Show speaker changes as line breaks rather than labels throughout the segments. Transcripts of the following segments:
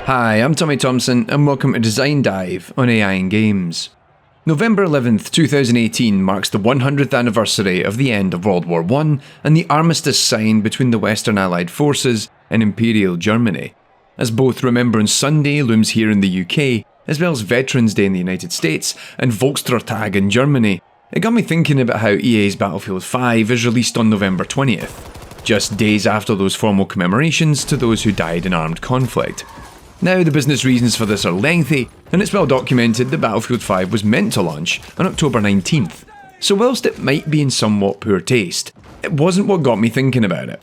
Hi, I'm Tommy Thompson and welcome to Design Dive on AI in Games. November 11th, 2018 marks the 100th anniversary of the end of World War I and the Armistice signed between the Western Allied forces and Imperial Germany. As both Remembrance Sunday looms here in the UK, as well as Veterans Day in the United States and Volkstrotag in Germany, it got me thinking about how EA's Battlefield 5 is released on November 20th, just days after those formal commemorations to those who died in armed conflict. Now, the business reasons for this are lengthy, and it's well documented that Battlefield 5 was meant to launch on October 19th, so whilst it might be in somewhat poor taste, it wasn't what got me thinking about it.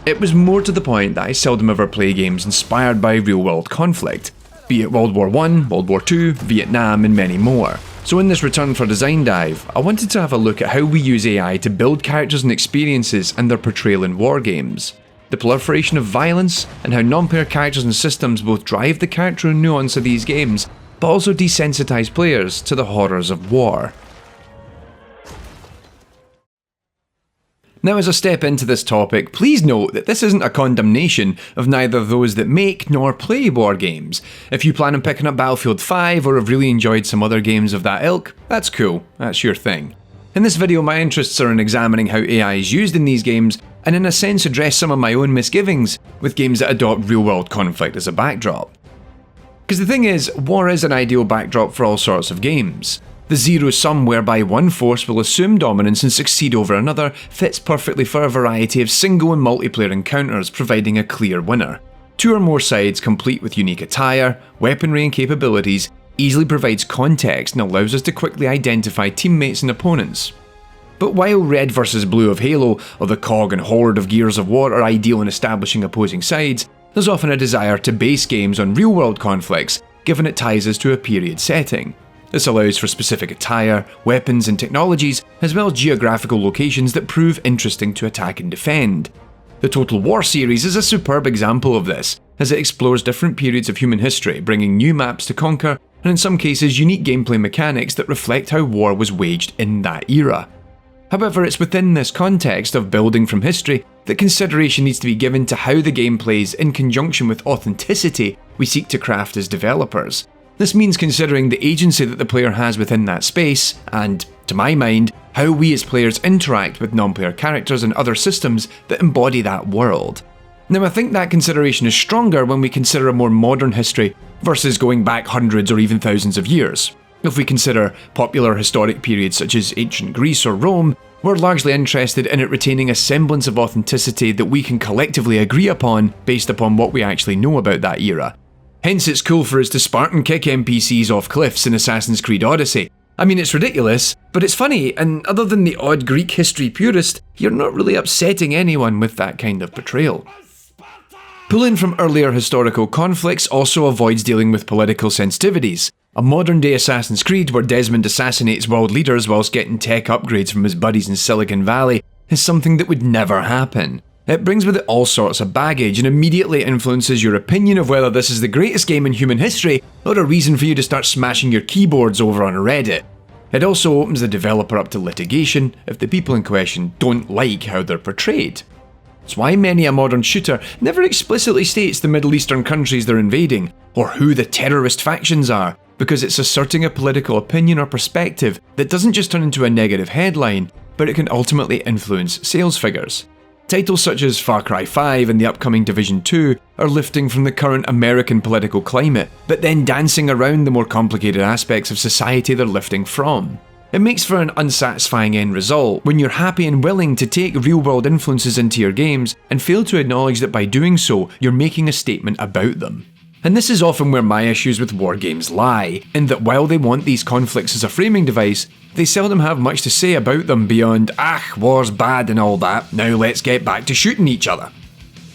It was more to the point that I seldom ever play games inspired by real-world conflict, be it World War I, World War II, Vietnam, and many more. So in this return for Design Dive, I wanted to have a look at how we use AI to build characters and experiences and their portrayal in war games, the proliferation of violence, and how non-player characters and systems both drive the character and nuance of these games, but also desensitize players to the horrors of war. Now, as I step into this topic, please note that this isn't a condemnation of neither those that make nor play war games. If you plan on picking up Battlefield 5 or have really enjoyed some other games of that ilk, that's cool, that's your thing. In this video, my interests are in examining how AI is used in these games, and in a sense address some of my own misgivings with games that adopt real-world conflict as a backdrop. Because the thing is, war is an ideal backdrop for all sorts of games. The zero-sum whereby one force will assume dominance and succeed over another fits perfectly for a variety of single and multiplayer encounters, providing a clear winner. Two or more sides complete with unique attire, weaponry and capabilities easily provides context and allows us to quickly identify teammates and opponents. But while Red vs Blue of Halo or the COG and Horde of Gears of War are ideal in establishing opposing sides, there's often a desire to base games on real-world conflicts, given it ties us to a period setting. This allows for specific attire, weapons and technologies, as well as geographical locations that prove interesting to attack and defend. The Total War series is a superb example of this, as it explores different periods of human history, bringing new maps to conquer, and in some cases unique gameplay mechanics that reflect how war was waged in that era. However, it's within this context of building from history that consideration needs to be given to how the game plays in conjunction with authenticity we seek to craft as developers. This means considering the agency that the player has within that space, and, to my mind, how we as players interact with non-player characters and other systems that embody that world. Now, I think that consideration is stronger when we consider a more modern history versus going back hundreds or even thousands of years. If we consider popular historic periods such as ancient Greece or Rome, we're largely interested in it retaining a semblance of authenticity that we can collectively agree upon based upon what we actually know about that era. Hence, it's cool for us to Spartan kick NPCs off cliffs in Assassin's Creed Odyssey. I mean, it's ridiculous, but it's funny, and other than the odd Greek history purist, you're not really upsetting anyone with that kind of portrayal. Pulling from earlier historical conflicts also avoids dealing with political sensitivities. A modern-day Assassin's Creed where Desmond assassinates world leaders whilst getting tech upgrades from his buddies in Silicon Valley is something that would never happen. It brings with it all sorts of baggage and immediately influences your opinion of whether this is the greatest game in human history or a reason for you to start smashing your keyboards over on Reddit. It also opens the developer up to litigation if the people in question don't like how they're portrayed. It's why many a modern shooter never explicitly states the Middle Eastern countries they're invading, or who the terrorist factions are, because it's asserting a political opinion or perspective that doesn't just turn into a negative headline, but it can ultimately influence sales figures. Titles such as Far Cry 5 and the upcoming Division 2 are lifting from the current American political climate, but then dancing around the more complicated aspects of society they're lifting from. It makes for an unsatisfying end result when you're happy and willing to take real-world influences into your games and fail to acknowledge that by doing so, you're making a statement about them. And this is often where my issues with war games lie, in that while they want these conflicts as a framing device, they seldom have much to say about them beyond, war's bad and all that, now let's get back to shooting each other.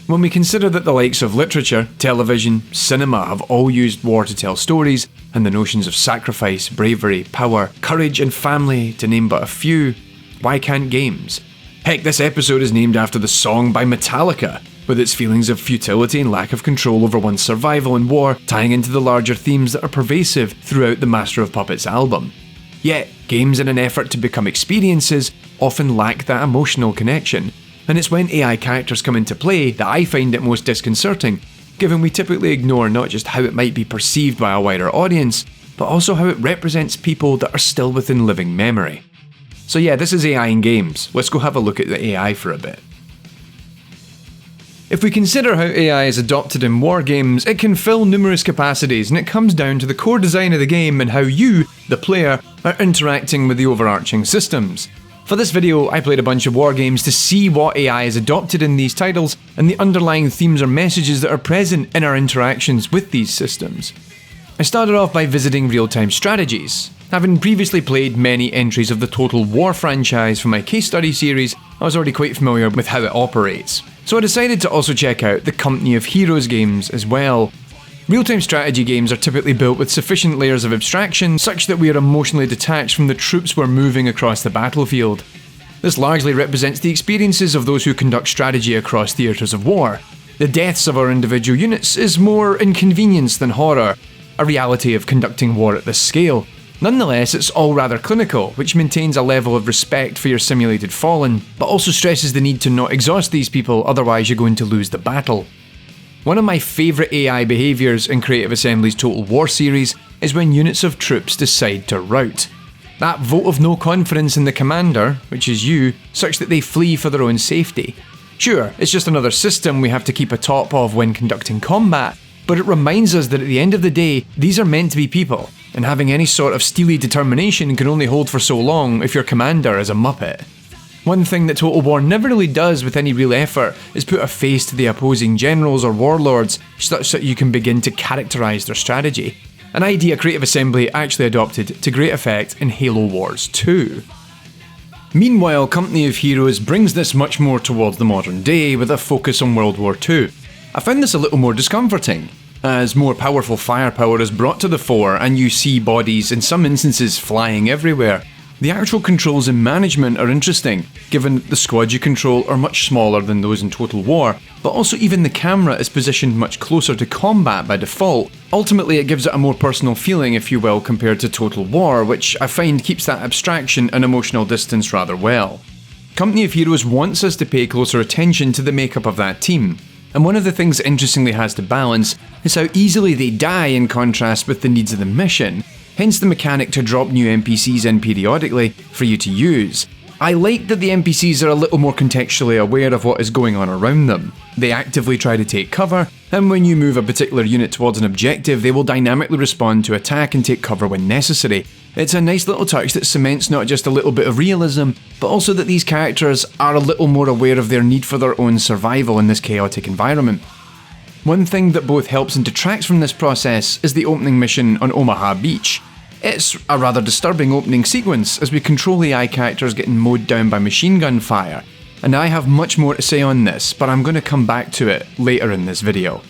When we consider that the likes of literature, television, cinema have all used war to tell stories, and the notions of sacrifice, bravery, power, courage and family, to name but a few, why can't games? Heck, this episode is named after the song by Metallica, with its feelings of futility and lack of control over one's survival in war tying into the larger themes that are pervasive throughout the Master of Puppets album. Yet, games in an effort to become experiences often lack that emotional connection, and it's when AI characters come into play that I find it most disconcerting, given we typically ignore not just how it might be perceived by a wider audience, but also how it represents people that are still within living memory. So yeah, this is AI in games. Let's go have a look at the AI for a bit. If we consider how AI is adopted in war games, it can fill numerous capacities, and it comes down to the core design of the game and how you, the player, are interacting with the overarching systems. For this video, I played a bunch of war games to see what AI is adopted in these titles and the underlying themes or messages that are present in our interactions with these systems. I started off by visiting real-time strategies. Having previously played many entries of the Total War franchise for my case study series, I was already quite familiar with how it operates. So I decided to also check out the Company of Heroes games as well. Real-time strategy games are typically built with sufficient layers of abstraction such that we are emotionally detached from the troops we're moving across the battlefield. This largely represents the experiences of those who conduct strategy across theatres of war. The deaths of our individual units is more inconvenience than horror, a reality of conducting war at this scale. Nonetheless, it's all rather clinical, which maintains a level of respect for your simulated fallen, but also stresses the need to not exhaust these people, otherwise you're going to lose the battle. One of my favourite AI behaviours in Creative Assembly's Total War series is when units of troops decide to rout. That vote of no confidence in the commander, which is you, such that they flee for their own safety. Sure, it's just another system we have to keep atop of when conducting combat, but it reminds us that at the end of the day, these are meant to be people, and having any sort of steely determination can only hold for so long if your commander is a muppet. One thing that Total War never really does with any real effort is put a face to the opposing generals or warlords such that you can begin to characterise their strategy. An idea Creative Assembly actually adopted to great effect in Halo Wars 2. Meanwhile, Company of Heroes brings this much more towards the modern day with a focus on World War II. I found this a little more discomforting, as more powerful firepower is brought to the fore and you see bodies in some instances flying everywhere. The actual controls and management are interesting, given that the squads you control are much smaller than those in Total War, but also even the camera is positioned much closer to combat by default. Ultimately, it gives it a more personal feeling, if you will, compared to Total War, which I find keeps that abstraction and emotional distance rather well. Company of Heroes wants us to pay closer attention to the makeup of that team. And one of the things it interestingly has to balance is how easily they die in contrast with the needs of the mission, hence the mechanic to drop new NPCs in periodically for you to use. I like that the NPCs are a little more contextually aware of what is going on around them. They actively try to take cover, and when you move a particular unit towards an objective, they will dynamically respond to attack and take cover when necessary. It's a nice little touch that cements not just a little bit of realism, but also that these characters are a little more aware of their need for their own survival in this chaotic environment. One thing that both helps and detracts from this process is the opening mission on Omaha Beach. It's a rather disturbing opening sequence as we control AI characters getting mowed down by machine gun fire, and I have much more to say on this, but I'm going to come back to it later in this video.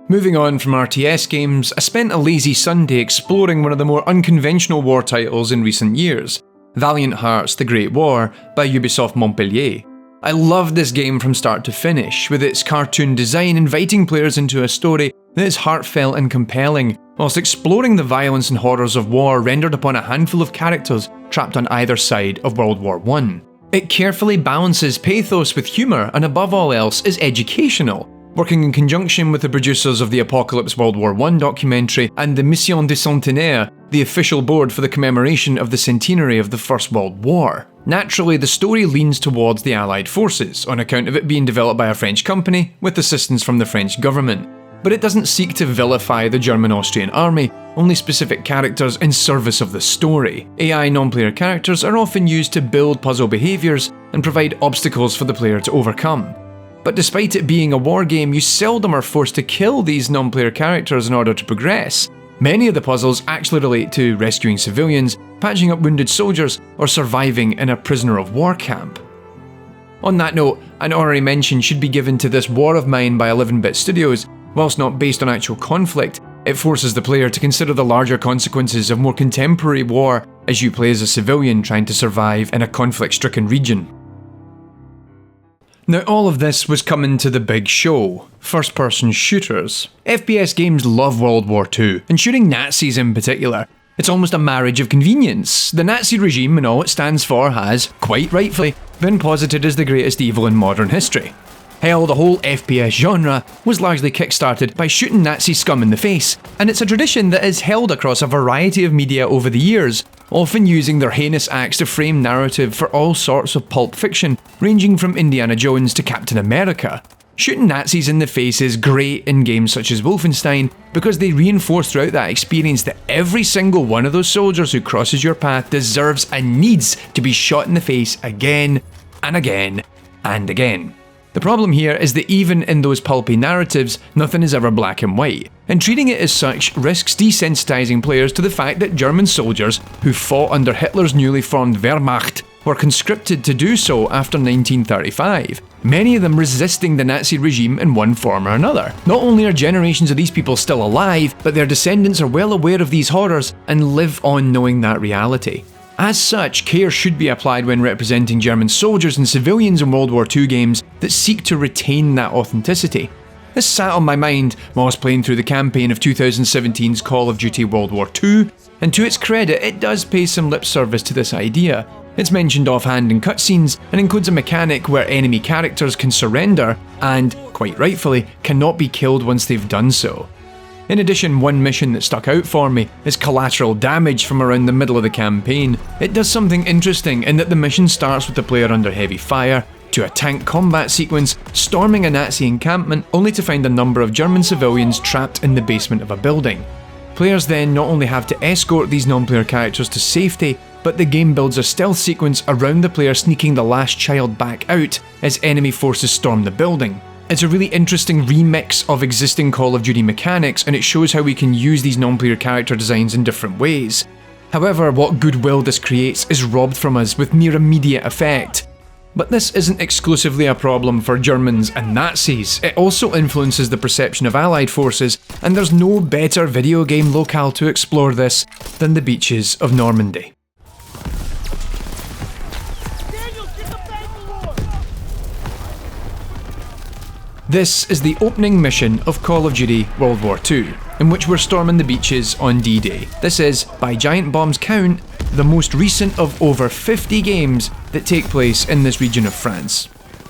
Moving on from RTS games, I spent a lazy Sunday exploring one of the more unconventional war titles in recent years, Valiant Hearts: The Great War by Ubisoft Montpellier. I loved this game from start to finish, with its cartoon design inviting players into a story that is heartfelt and compelling, whilst exploring the violence and horrors of war rendered upon a handful of characters trapped on either side of World War I. It carefully balances pathos with humour and above all else is educational, working in conjunction with the producers of the Apocalypse World War I documentary and the Mission du Centenaire, the official board for the commemoration of the centenary of the First World War. Naturally, the story leans towards the Allied forces, on account of it being developed by a French company with assistance from the French government. But it doesn't seek to vilify the German-Austrian army, only specific characters in service of the story. AI non-player characters are often used to build puzzle behaviours and provide obstacles for the player to overcome. But despite it being a war game, you seldom are forced to kill these non-player characters in order to progress. Many of the puzzles actually relate to rescuing civilians, patching up wounded soldiers, or surviving in a prisoner of war camp. On that note, an honorary mention should be given to this War of Mine by 11-bit Studios. Whilst not based on actual conflict, it forces the player to consider the larger consequences of more contemporary war as you play as a civilian trying to survive in a conflict-stricken region. Now all of this was coming to the big show, first-person shooters. FPS games love World War II, and shooting Nazis in particular. It's almost a marriage of convenience. The Nazi regime and all it stands for has, quite rightfully, been posited as the greatest evil in modern history. Hell, the whole FPS genre was largely kickstarted by shooting Nazi scum in the face, and it's a tradition that is held across a variety of media over the years, often using their heinous acts to frame narrative for all sorts of pulp fiction, ranging from Indiana Jones to Captain America. Shooting Nazis in the face is great in games such as Wolfenstein because they reinforce throughout that experience that every single one of those soldiers who crosses your path deserves and needs to be shot in the face again and again and again. The problem here is that even in those pulpy narratives, nothing is ever black and white, and treating it as such risks desensitizing players to the fact that German soldiers who fought under Hitler's newly formed Wehrmacht were conscripted to do so after 1935, many of them resisting the Nazi regime in one form or another. Not only are generations of these people still alive, but their descendants are well aware of these horrors and live on knowing that reality. As such, care should be applied when representing German soldiers and civilians in World War II games that seek to retain that authenticity. This sat on my mind while I was playing through the campaign of 2017's Call of Duty World War II, and to its credit, it does pay some lip service to this idea. It's mentioned offhand in cutscenes and includes a mechanic where enemy characters can surrender and, quite rightfully, cannot be killed once they've done so. In addition, one mission that stuck out for me is Collateral Damage from around the middle of the campaign. It does something interesting in that the mission starts with the player under heavy fire, to a tank combat sequence storming a Nazi encampment only to find a number of German civilians trapped in the basement of a building. Players then not only have to escort these non-player characters to safety, but the game builds a stealth sequence around the player sneaking the last child back out as enemy forces storm the building. It's a really interesting remix of existing Call of Duty mechanics, and it shows how we can use these non-player character designs in different ways. However, what goodwill this creates is robbed from us with near immediate effect. But this isn't exclusively a problem for Germans and Nazis, it also influences the perception of Allied forces, and there's no better video game locale to explore this than the beaches of Normandy. This is the opening mission of Call of Duty World War II, in which we're storming the beaches on D-Day. This is, by giant bombs count, the most recent of over 50 games that take place in this region of France.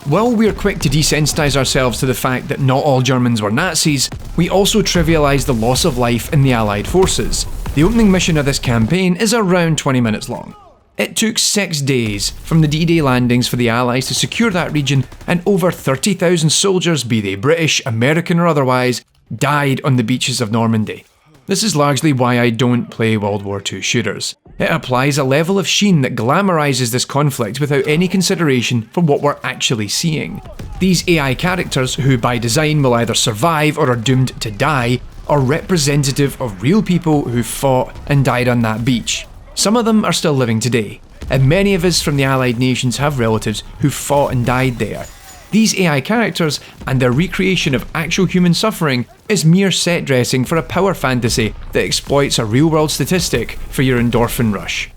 While we're quick to desensitize ourselves to the fact that not all Germans were Nazis, we also trivialize the loss of life in the Allied forces. The opening mission of this campaign is around 20 minutes long. It took 6 days from the D-Day landings for the Allies to secure that region, and over 30,000 soldiers, be they British, American or otherwise, died on the beaches of Normandy. This is largely why I don't play World War II shooters. It applies a level of sheen that glamorizes this conflict without any consideration for what we're actually seeing. These AI characters, who by design will either survive or are doomed to die, are representative of real people who fought and died on that beach. Some of them are still living today, and many of us from the Allied nations have relatives who fought and died there. These AI characters and their recreation of actual human suffering is mere set dressing for a power fantasy that exploits a real-world statistic for your endorphin rush.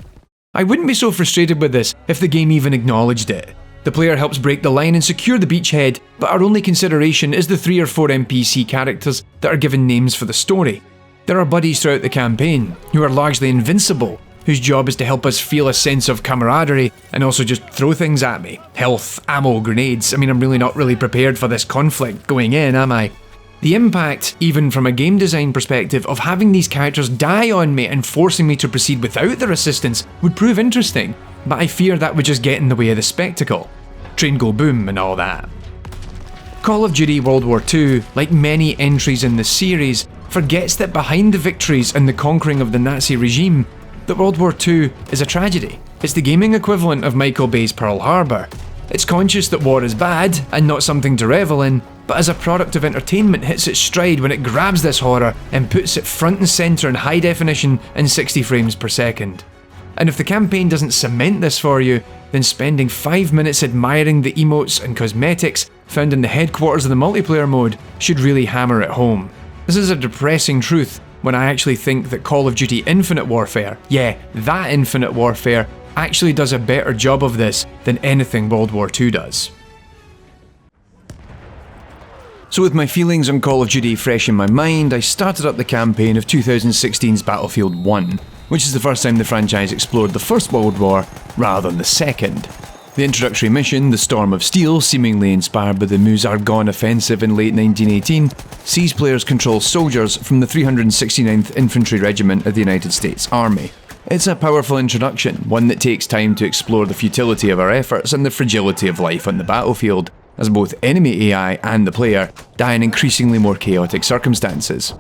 I wouldn't be so frustrated with this if the game even acknowledged it. The player helps break the line and secure the beachhead, but our only consideration is the 3 or 4 NPC characters that are given names for the story. There are buddies throughout the campaign who are largely invincible, whose job is to help us feel a sense of camaraderie and also just throw things at me. Health, ammo, grenades. I mean, I'm really not prepared for this conflict going in, am I? The impact, even from a game design perspective, of having these characters die on me and forcing me to proceed without their assistance would prove interesting, but I fear that would just get in the way of the spectacle. Train go boom and all that. Call of Duty World War II, like many entries in this series, forgets that behind the victories and the conquering of the Nazi regime, that World War II is a tragedy. It's the gaming equivalent of Michael Bay's Pearl Harbor. It's conscious that war is bad and not something to revel in, but as a product of entertainment hits its stride when it grabs this horror and puts it front and centre in high definition and 60 frames per second. And if the campaign doesn't cement this for you, then spending 5 minutes admiring the emotes and cosmetics found in the headquarters of the multiplayer mode should really hammer it home. This is a depressing truth when I actually think that Call of Duty Infinite Warfare, yeah, that Infinite Warfare, actually does a better job of this than anything World War II does. So with my feelings on Call of Duty fresh in my mind, I started up the campaign of 2016's Battlefield 1, which is the first time the franchise explored the First World War rather than the Second. The introductory mission, the Storm of Steel, seemingly inspired by the Meuse-Argonne offensive in late 1918, sees players control soldiers from the 369th Infantry Regiment of the United States Army. It's a powerful introduction, one that takes time to explore the futility of our efforts and the fragility of life on the battlefield, as both enemy AI and the player die in increasingly more chaotic circumstances.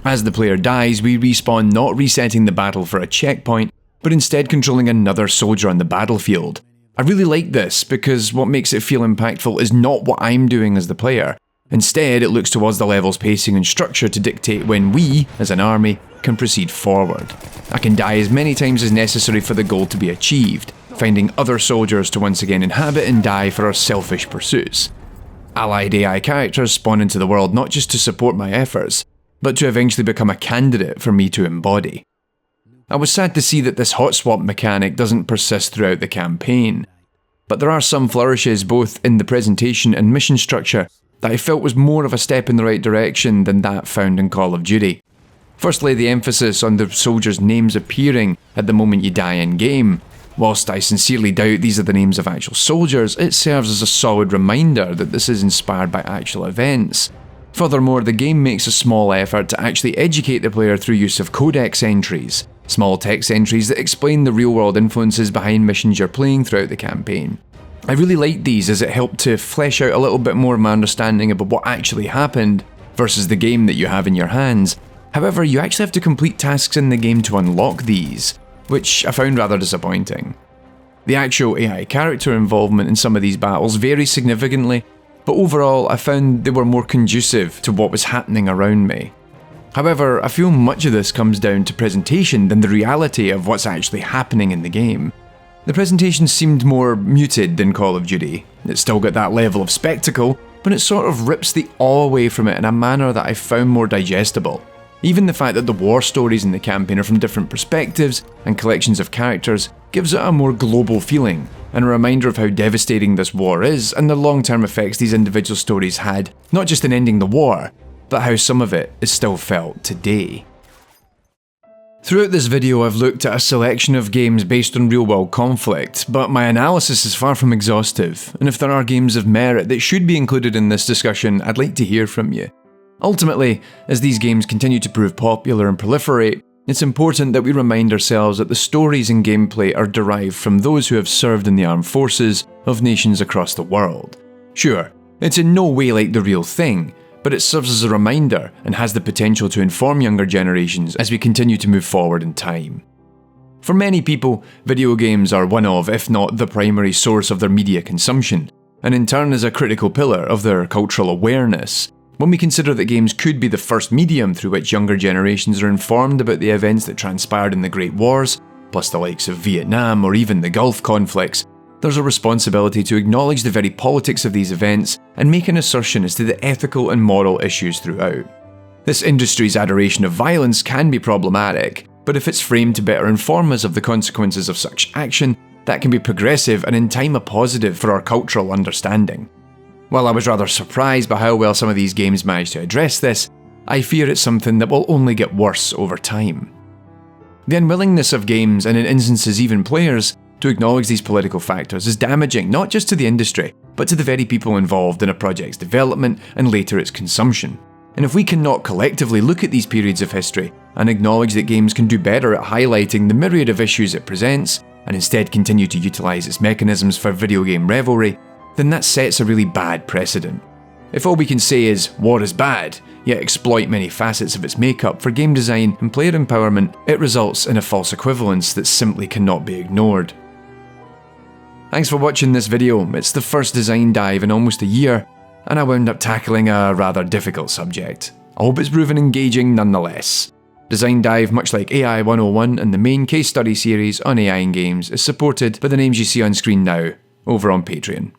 As the player dies, we respawn not resetting the battle for a checkpoint, but instead controlling another soldier on the battlefield. I really like this because what makes it feel impactful is not what I'm doing as the player. Instead, it looks towards the level's pacing and structure to dictate when we, as an army, can proceed forward. I can die as many times as necessary for the goal to be achieved, finding other soldiers to once again inhabit and die for our selfish pursuits. Allied AI characters spawn into the world not just to support my efforts, but to eventually become a candidate for me to embody. I was sad to see that this hot swap mechanic doesn't persist throughout the campaign, but there are some flourishes both in the presentation and mission structure that I felt was more of a step in the right direction than that found in Call of Duty. Firstly, the emphasis on the soldiers' names appearing at the moment you die in-game. Whilst I sincerely doubt these are the names of actual soldiers, it serves as a solid reminder that this is inspired by actual events. Furthermore, the game makes a small effort to actually educate the player through use of codex entries, small text entries that explain the real-world influences behind missions you're playing throughout the campaign. I really liked these as it helped to flesh out a little bit more of my understanding about what actually happened versus the game that you have in your hands. However, you actually have to complete tasks in the game to unlock these, which I found rather disappointing. The actual AI character involvement in some of these battles varies significantly, but overall I found they were more conducive to what was happening around me. However, I feel much of this comes down to presentation than the reality of what's actually happening in the game. The presentation seemed more muted than Call of Duty. It still got that level of spectacle, but it sort of rips the awe away from it in a manner that I found more digestible. Even the fact that the war stories in the campaign are from different perspectives and collections of characters gives it a more global feeling, and a reminder of how devastating this war is and the long-term effects these individual stories had, not just in ending the war, but how some of it is still felt today. Throughout this video I've looked at a selection of games based on real-world conflict, but my analysis is far from exhaustive, and if there are games of merit that should be included in this discussion, I'd like to hear from you. Ultimately, as these games continue to prove popular and proliferate, it's important that we remind ourselves that the stories and gameplay are derived from those who have served in the armed forces of nations across the world. Sure, it's in no way like the real thing, but it serves as a reminder and has the potential to inform younger generations as we continue to move forward in time. For many people, video games are one of, if not the primary source of their media consumption, and in turn is a critical pillar of their cultural awareness. When we consider that games could be the first medium through which younger generations are informed about the events that transpired in the Great Wars, plus the likes of Vietnam or even the Gulf conflicts, there's a responsibility to acknowledge the very politics of these events and make an assertion as to the ethical and moral issues throughout. This industry's adoration of violence can be problematic, but if it's framed to better inform us of the consequences of such action, that can be progressive and in time a positive for our cultural understanding. While I was rather surprised by how well some of these games managed to address this, I fear it's something that will only get worse over time. The unwillingness of games, and in instances even players, to acknowledge these political factors is damaging not just to the industry, but to the very people involved in a project's development and later its consumption. And if we cannot collectively look at these periods of history and acknowledge that games can do better at highlighting the myriad of issues it presents, and instead continue to utilise its mechanisms for video game revelry, then that sets a really bad precedent. If all we can say is, war is bad, yet exploit many facets of its makeup for game design and player empowerment, it results in a false equivalence that simply cannot be ignored. Thanks for watching this video. It's the first design dive in almost a year, and I wound up tackling a rather difficult subject. I hope it's proven engaging nonetheless. Design Dive, much like AI 101 and the main case study series on AI in games, is supported by the names you see on screen now, over on Patreon.